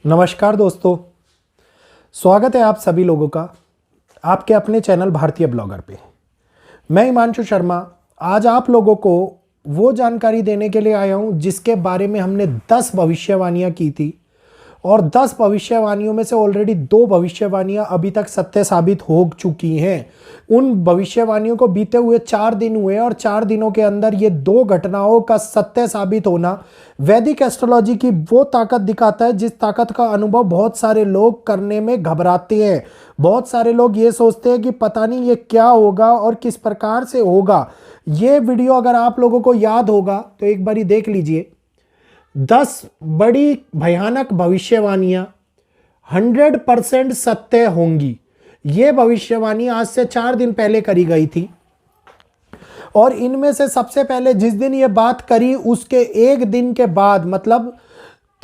नमस्कार दोस्तों, स्वागत है आप सभी लोगों का आपके अपने चैनल भारतीय ब्लॉगर पे। मैं हिमांशु शर्मा आज आप लोगों को वो जानकारी देने के लिए आया हूँ जिसके बारे में हमने 10 भविष्यवाणियाँ की थी और 10 भविष्यवाणियों में से ऑलरेडी 2 भविष्यवाणियाँ अभी तक सत्य साबित हो चुकी हैं। उन भविष्यवाणियों को बीते हुए 4 दिन हुए और 4 दिनों के अंदर ये 2 घटनाओं का सत्य साबित होना वैदिक एस्ट्रोलॉजी की वो ताकत दिखाता है जिस ताकत का अनुभव बहुत सारे लोग करने में घबराते हैं। बहुत सारे लोग ये सोचते हैं कि पता नहीं ये क्या होगा और किस प्रकार से होगा। ये वीडियो अगर आप लोगों को याद होगा तो एक बारी देख लीजिए। 10 बड़ी भयानक भविष्यवाणियां 100% सत्य होंगी। ये भविष्यवाणी आज से 4 दिन पहले करी गई थी और इनमें से सबसे पहले जिस दिन ये बात करी उसके एक दिन के बाद मतलब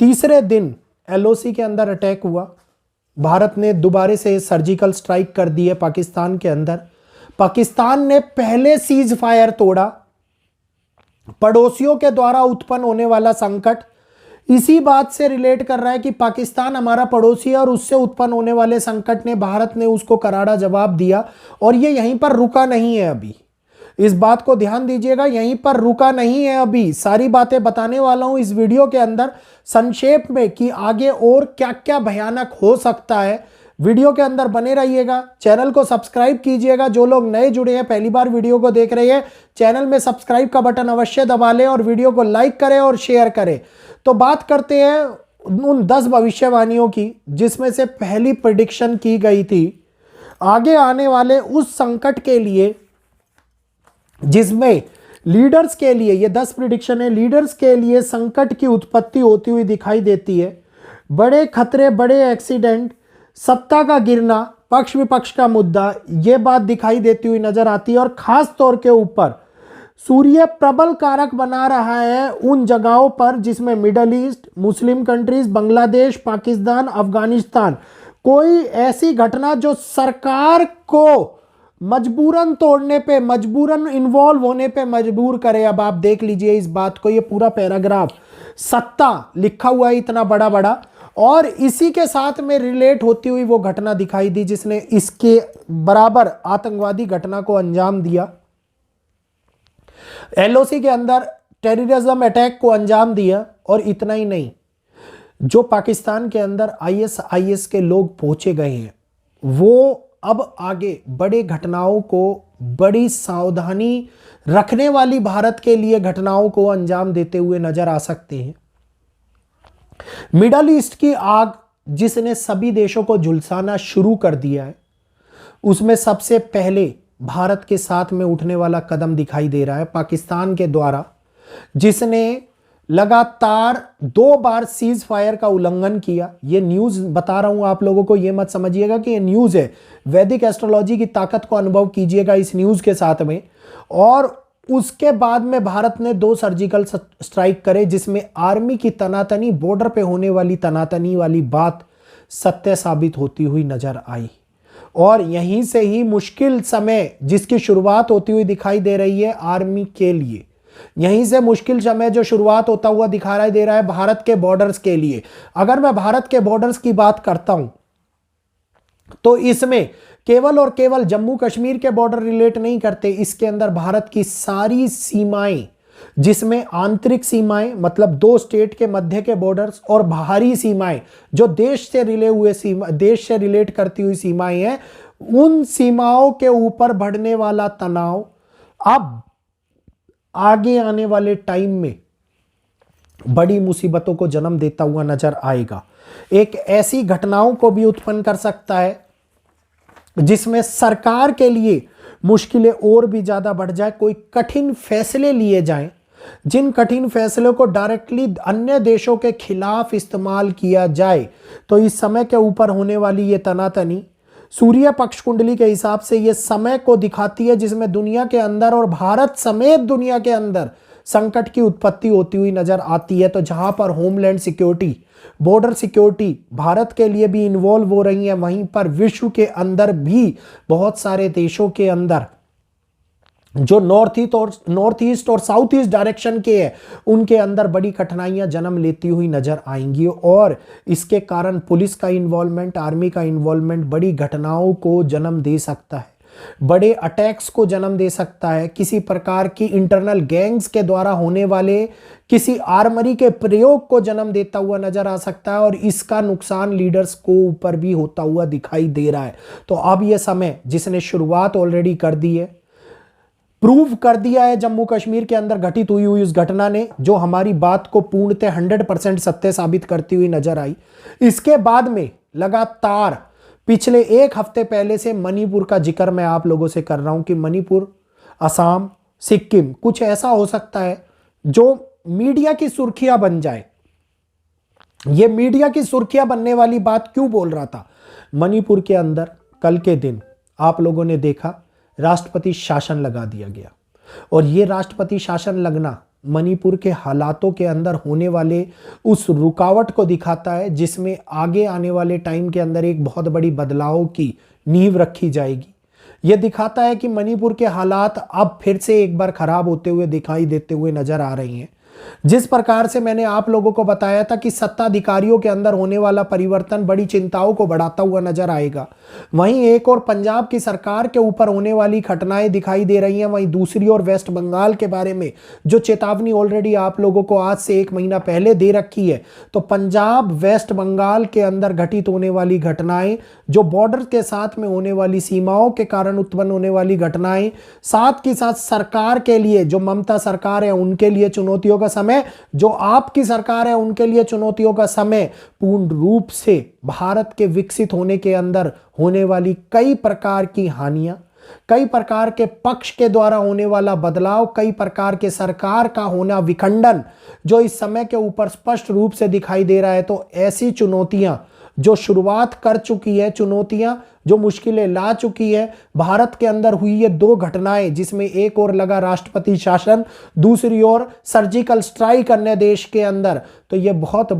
तीसरे दिन एलओसी के अंदर अटैक हुआ। भारत ने दोबारा से सर्जिकल स्ट्राइक कर दी है पाकिस्तान के अंदर। पाकिस्तान ने पहले सीज फायर तोड़ा। पड़ोसियों के द्वारा उत्पन्न होने वाला संकट इसी बात से रिलेट कर रहा है कि पाकिस्तान हमारा पड़ोसी है और उससे उत्पन्न होने वाले संकट ने भारत ने उसको करारा जवाब दिया और ये यहीं पर रुका नहीं है। अभी इस बात को ध्यान दीजिएगा, यहीं पर रुका नहीं है। अभी सारी बातें बताने वाला हूं इस वीडियो के अंदर संक्षेप में कि आगे और क्या क्या भयानक हो सकता है। वीडियो के अंदर बने रहिएगा, चैनल को सब्सक्राइब कीजिएगा। जो लोग नए जुड़े हैं, पहली बार वीडियो को देख रहे हैं, चैनल में सब्सक्राइब का बटन अवश्य दबा लें और वीडियो को लाइक करें और शेयर करें। तो बात करते हैं उन 10 भविष्यवाणियों की जिसमें से पहली प्रेडिक्शन की गई थी आगे आने वाले उस संकट के लिए जिसमें लीडर्स के लिए, ये 10 प्रेडिक्शन है, लीडर्स के लिए संकट की उत्पत्ति होती हुई दिखाई देती है। बड़े खतरे, बड़े एक्सीडेंट, सत्ता का गिरना, पक्ष विपक्ष का मुद्दा, यह बात दिखाई देती हुई नजर आती है। और खास तौर के ऊपर सूर्य प्रबल कारक बना रहा है उन जगहों पर जिसमें middle east, Muslim countries, Bangladesh, Pakistan, Afghanistan. कोई ऐसी घटना जो सरकार को मजबूरन तोड़ने पे, मजबूरन इन्वॉल्व होने पे मजबूर करे। अब आप देख लीजिए इस बात को, ये पूरा पैराग्राफ सत्ता लिखा हुआ है इतना बड़ा बड़ा और इसी के साथ में रिलेट होती हुई वो घटना दिखाई दी जिसने इसके बराबर आतंकवादी घटना को अंजाम दिया। एलओसी के अंदर टेररिज्म अटैक को अंजाम दिया और इतना ही नहीं, जो पाकिस्तान के अंदर आईएसआईएस के लोग पहुंचे गए हैं वो अब आगे बड़े घटनाओं को, बड़ी सावधानी रखने वाली भारत के लिए घटनाओं को अंजाम देते हुए नजर आ सकते हैं। मिडल ईस्ट की आग जिसने सभी देशों को झुलसाना शुरू कर दिया है, उसमें सबसे पहले भारत के साथ में उठने वाला कदम दिखाई दे रहा है पाकिस्तान के द्वारा, जिसने लगातार 2 बार सीज फायर का उल्लंघन किया। ये न्यूज बता रहा हूं आप लोगों को, ये मत समझिएगा कि ये न्यूज है। वैदिक एस्ट्रोलॉजी की ताकत को अनुभव कीजिएगा इस न्यूज के साथ में। और उसके बाद में भारत ने 2 सर्जिकल स्ट्राइक करे जिसमें आर्मी की तनातनी, बॉर्डर पे होने वाली तनातनी वाली बात सत्य साबित होती हुई नजर आई। और यहीं से ही मुश्किल समय जिसकी शुरुआत होती हुई दिखाई दे रही है आर्मी के लिए, यहीं से मुश्किल समय जो शुरुआत होता हुआ दिखाई दे रहा है भारत के बॉर्डर्स के लिए। अगर मैं भारत के बॉर्डर्स की बात करता हूं तो इसमें केवल और केवल जम्मू कश्मीर के बॉर्डर रिलेट नहीं करते, इसके अंदर भारत की सारी सीमाएं, जिसमें आंतरिक सीमाएं मतलब 2 स्टेट के मध्य के बॉर्डर्स और बाहरी सीमाएं जो देश से रिलेट करती हुई सीमाएं हैं, उन सीमाओं के ऊपर बढ़ने वाला तनाव अब आगे आने वाले टाइम में बड़ी मुसीबतों को जन्म देता हुआ नजर आएगा। एक ऐसी घटनाओं को भी उत्पन्न कर सकता है जिसमें सरकार के लिए मुश्किलें और भी ज्यादा बढ़ जाए। कोई कठिन फैसले लिए जाएं, जिन कठिन फैसलों को डायरेक्टली अन्य देशों के खिलाफ इस्तेमाल किया जाए। तो इस समय के ऊपर होने वाली ये तनातनी सूर्य पक्ष कुंडली के हिसाब से ये समय को दिखाती है जिसमें दुनिया के अंदर और भारत समेत दुनिया के अंदर संकट की उत्पत्ति होती हुई नजर आती है। तो जहां पर homeland security, border security Bharat के लिए भी इन्वॉल्व हो रही है, वहीं पर विश्व के अंदर भी बहुत सारे देशों के अंदर जो नॉर्थ ईस्ट और साउथ ईस्ट डायरेक्शन के है, उनके अंदर बड़ी कठिनाइयां जन्म लेती हुई नजर आएंगी और इसके कारण पुलिस का इन्वॉल्वमेंट, आर्मी का इन्वॉल्वमेंट बड़ी घटनाओं को जन्म दे सकता है, बड़े अटैक्स को जन्म दे सकता है, किसी प्रकार की इंटरनल गैंग्स के द्वारा होने वाले किसी आर्मरी के प्रयोग को जन्म देता हुआ नजर आ सकता है और इसका नुकसान लीडर्स को ऊपर भी होता हुआ दिखाई दे रहा है। तो अब यह समय जिसने शुरुआत ऑलरेडी कर दी है, प्रूव कर दिया है जम्मू कश्मीर के अंदर घटित हुई इस घटना ने, जो हमारी बात को पूर्णतः 100% सत्य साबित करती हुई नजर आई। इसके बाद में लगातार पिछले एक हफ्ते पहले से मणिपुर का जिक्र मैं आप लोगों से कर रहा हूं कि मणिपुर, असम, सिक्किम कुछ ऐसा हो सकता है जो मीडिया की सुर्खियां बन जाए। यह मीडिया की सुर्खियां बनने वाली बात क्यों बोल रहा था? मणिपुर के अंदर कल के दिन आप लोगों ने देखा राष्ट्रपति शासन लगा दिया गया और यह राष्ट्रपति शासन लगना मणिपुर के हालातों के अंदर होने वाले उस रुकावट को दिखाता है जिसमें आगे आने वाले टाइम के अंदर एक बहुत बड़ी बदलाव की नींव रखी जाएगी। यह दिखाता है कि मणिपुर के हालात अब फिर से एक बार खराब होते हुए दिखाई देते हुए नजर आ रही हैं। जिस प्रकार से मैंने आप लोगों को बताया था कि सत्ताधिकारियों के अंदर होने वाला परिवर्तन बड़ी चिंताओं को बढ़ाता हुआ नजर आएगा, वहीं एक और पंजाब की सरकार के ऊपर होने वाली घटनाएं दिखाई दे रही हैं, वहीं दूसरी ओर वेस्ट बंगाल के बारे में जो चेतावनी ऑलरेडी आप लोगों को आज से 1 महीना पहले दे रखी है। तो पंजाब, वेस्ट बंगाल के अंदर घटित होने वाली घटनाएं, जो बॉर्डर के साथ में होने वाली सीमाओं के कारण उत्पन्न होने वाली घटनाएं, साथ के साथ सरकार के लिए, जो ममता सरकार है उनके लिए चुनौतियों का समय, जो आपकी सरकार है उनके लिए चुनौतियों का समय, पूर्ण रूप से भारत के विकसित होने के अंदर होने वाली कई प्रकार की हानियां, कई प्रकार के पक्ष के द्वारा होने वाला बदलाव, कई प्रकार के सरकार का होना विखंडन जो इस समय के ऊपर स्पष्ट रूप से दिखाई दे रहा है। तो ऐसी चुनौतियां जो शुरुआत कर चुकी है, चुनौतियां जो मुश्किलें ला चुकी है, भारत के अंदर हुई ये 2 घटनाएं जिसमें एक और लगा राष्ट्रपति शासन, दूसरी ओर सर्जिकल स्ट्राइक अन्य देश के अंदर, तो ये बहुत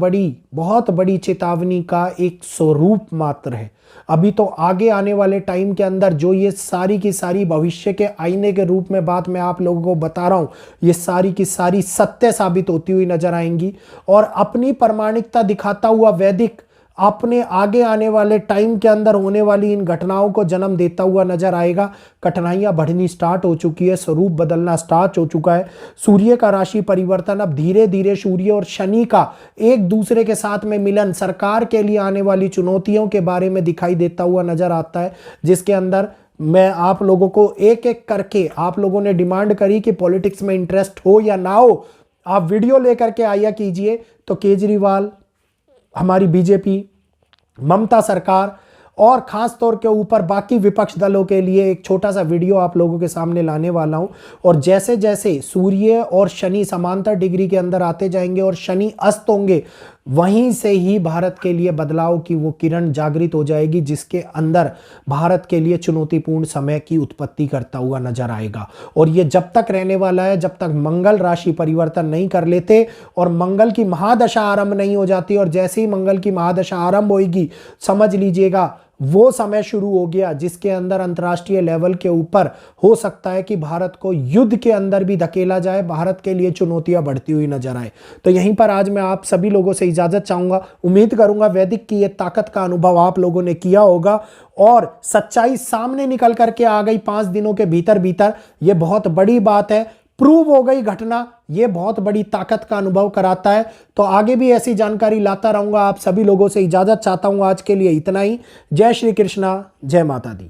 बड़ी चेतावनी का एक स्वरूप मात्र है। अभी तो आगे आने वाले टाइम के अंदर जो ये सारी की सारी भविष्य के आईने के रूप में बात मैं आप लोगों को बता रहा हूं, ये सारी की सारी सत्य साबित होती हुई नजर आएंगी और अपनी प्रामाणिकता दिखाता हुआ वैदिक अपने आगे आने वाले टाइम के अंदर होने वाली इन घटनाओं को जन्म देता हुआ नजर आएगा। कठिनाइयां बढ़नी स्टार्ट हो चुकी है, स्वरूप बदलना स्टार्ट हो चुका है। सूर्य का राशि परिवर्तन, अब धीरे धीरे सूर्य और शनि का एक दूसरे के साथ में मिलन सरकार के लिए आने वाली चुनौतियों के बारे में दिखाई देता हुआ नजर आता है, जिसके अंदर मैं आप लोगों को एक एक करके, आप लोगों ने डिमांड करी कि पॉलिटिक्स में इंटरेस्ट हो या ना हो, आप वीडियो लेकर के आया कीजिए। तो केजरीवाल, हमारी बीजेपी, ममता सरकार और खास तौर के ऊपर बाकी विपक्ष दलों के लिए एक छोटा सा वीडियो आप लोगों के सामने लाने वाला हूं। और जैसे जैसे सूर्य और शनि समांतर डिग्री के अंदर आते जाएंगे और शनि अस्त होंगे, वहीं से ही भारत के लिए बदलाव की वो किरण जागृत हो जाएगी, जिसके अंदर भारत के लिए चुनौतीपूर्ण समय की उत्पत्ति करता हुआ नजर आएगा। और ये जब तक रहने वाला है जब तक मंगल राशि परिवर्तन नहीं कर लेते और मंगल की महादशा आरंभ नहीं हो जाती। और जैसे ही मंगल की महादशा आरंभ होगी, समझ लीजिएगा वो समय शुरू हो गया जिसके अंदर अंतर्राष्ट्रीय लेवल के ऊपर हो सकता है कि भारत को युद्ध के अंदर भी धकेला जाए, भारत के लिए चुनौतियां बढ़ती हुई नजर आए। तो यहीं पर आज मैं आप सभी लोगों से इजाजत चाहूंगा। उम्मीद करूंगा वैदिक की ये ताकत का अनुभव आप लोगों ने किया होगा और सच्चाई सामने निकल करके आ गई 5 दिनों के भीतर भीतर। ये बहुत बड़ी बात है, प्रूव हो गई घटना, ये बहुत बड़ी ताकत का अनुभव कराता है। तो आगे भी ऐसी जानकारी लाता रहूंगा। आप सभी लोगों से इजाजत चाहता हूं, आज के लिए इतना ही। जय श्री कृष्णा, जय माता दी।